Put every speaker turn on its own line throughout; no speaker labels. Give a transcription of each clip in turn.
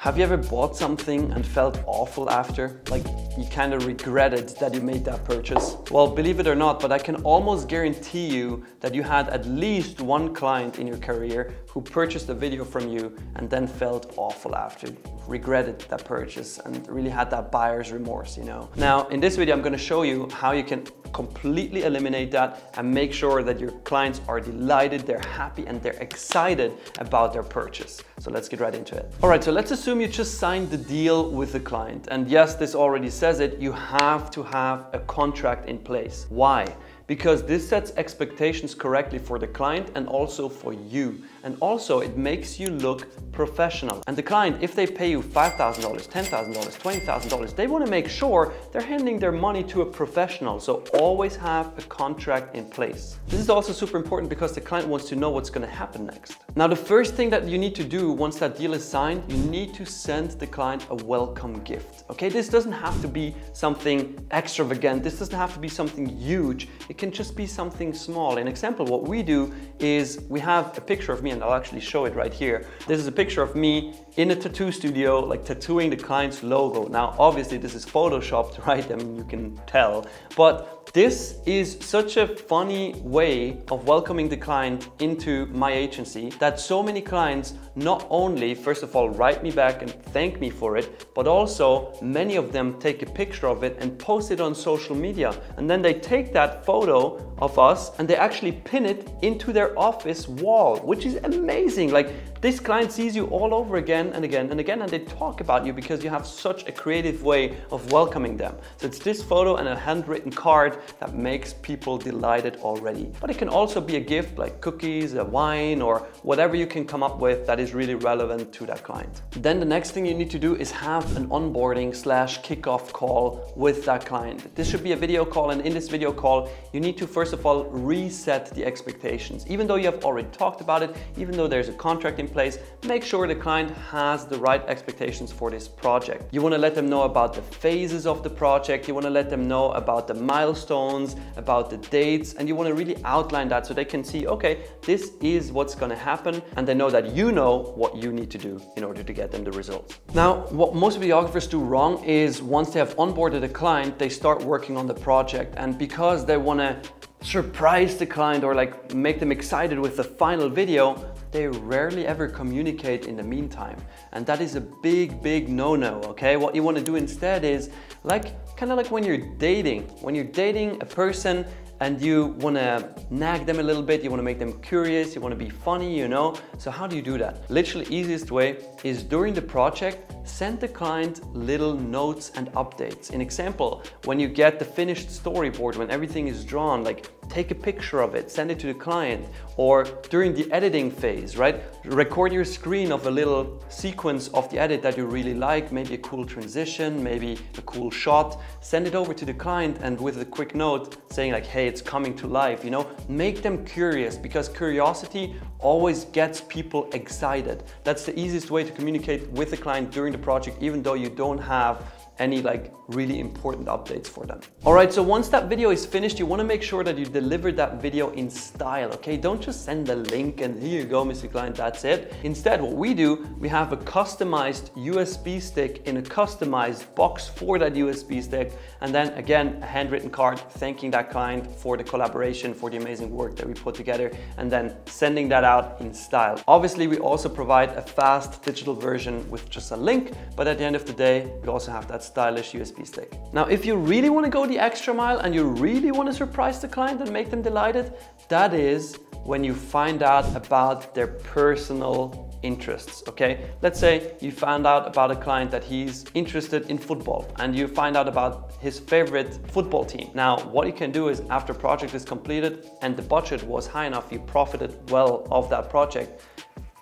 Have you ever bought something and felt awful after? Like you kind of regretted that you made that purchase? Well, believe it or not, but I can almost guarantee you that you had at least one client in your career who purchased a video from you and then felt awful after, regretted that purchase and really had that buyer's remorse, you know? Now, in this video, I'm gonna show you how you can completely eliminate that and make sure that your clients are delighted, they're happy, and they're excited about their purchase. So let's get right into it. All right, so let's assume you just signed the deal with the client. And yes, this already says it, you have to have a contract in place. Why? Because this sets expectations correctly for the client and also for you. And also it makes you look professional. And the client, if they pay you $5,000, $10,000, $20,000, they want to make sure they're handing their money to a professional. So always have a contract in place. This is also super important because the client wants to know what's going to happen next. Now, the first thing that you need to do once that deal is signed, you need to send the client a welcome gift. Okay, this doesn't have to be something extravagant. This doesn't have to be something huge. It can just be something small. An example, what we do is we have a picture of me, and I'll actually show it right here. This is a picture of me in a tattoo studio, like tattooing the client's logo. Now, obviously this is photoshopped, right? I mean, you can tell, but this is such a funny way of welcoming the client into my agency that so many clients not only, first of all, write me back and thank me for it, but also many of them take a picture of it and post it on social media. And then they take that photo of us and they actually pin it into their office wall, which is amazing. Like, this client sees you all over again and again and again, and they talk about you because you have such a creative way of welcoming them. So it's this photo and a handwritten card that makes people delighted already. But it can also be a gift like cookies, a wine, or whatever you can come up with that is really relevant to that client. Then the next thing you need to do is have an onboarding / kickoff call with that client. This should be a video call, and in this video call, you need to first of all reset the expectations. Even though you have already talked about it, even though there's a contract in place, make sure the client has the right expectations for this project. You want to let them know about the phases of the project, you want to let them know about the milestones, about the dates, and you want to really outline that so they can see, okay, this is what's going to happen, and they know that you know what you need to do in order to get them the results. Now, what most videographers do wrong is once they have onboarded a client, they start working on the project, and because they want to surprise the client or like make them excited with the final video, they rarely ever communicate in the meantime. And that is a big no-no, okay? What you want to do instead is kind of like when you're dating. When you're dating a person and you want to nag them a little bit, you want to make them curious, you want to be funny, you know? So how do you do that? Literally easiest way is during the project, send the client little notes and updates. An example, when you get the finished storyboard, when everything is drawn, like take a picture of it, send it to the client, or during the editing phase, right? Record your screen of a little sequence of the edit that you really like, maybe a cool transition, maybe a cool shot, send it over to the client and with a quick note saying like, hey, it's coming to life, you know? Make them curious because curiosity always gets people excited. That's the easiest way to communicate with the client during the project, even though you don't have any like really important updates for them. All right, so once that video is finished, you want to make sure that you deliver that video in style, okay? Don't just send the link and here you go, Mr. Client, that's it. Instead, what we do, we have a customized USB stick in a customized box for that USB stick, and then again, a handwritten card thanking that client for the collaboration, for the amazing work that we put together, and then sending that out in style. Obviously, we also provide a fast digital version with just a link, but at the end of the day, we also have that stylish USB stick. Now, if you really want to go the extra mile and you really want to surprise the client and make them delighted, that is when you find out about their personal interests, okay? Let's say you found out about a client that he's interested in football and you find out about his favorite football team. Now, what you can do is after project is completed and the budget was high enough, you profited well of that project,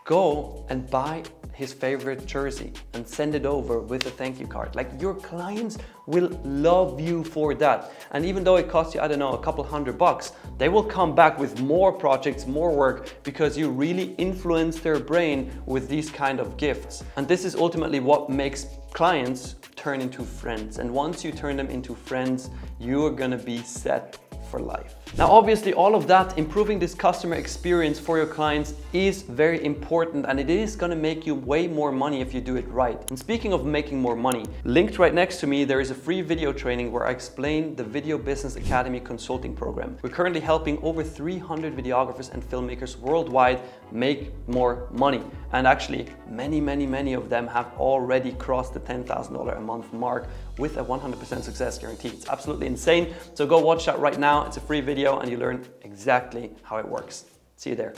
go and buy his favorite jersey and send it over with a thank you card. Like, your clients will love you for that. And even though it costs you, I don't know, a couple $100, they will come back with more projects, more work, because you really influence their brain with these kind of gifts. And this is ultimately what makes clients turn into friends. And once you turn them into friends, you are gonna be set for life. Now, obviously, all of that, improving this customer experience for your clients is very important, and it is gonna make you way more money if you do it right. And speaking of making more money, linked right next to me, there is a free video training where I explain the Video Business Academy consulting program. We're currently helping over 300 videographers and filmmakers worldwide make more money. And actually, many of them have already crossed the $10,000 a month mark with a 100% success guarantee. It's absolutely insane. So go watch that right now. It's a free video and you learn exactly how it works. See you there.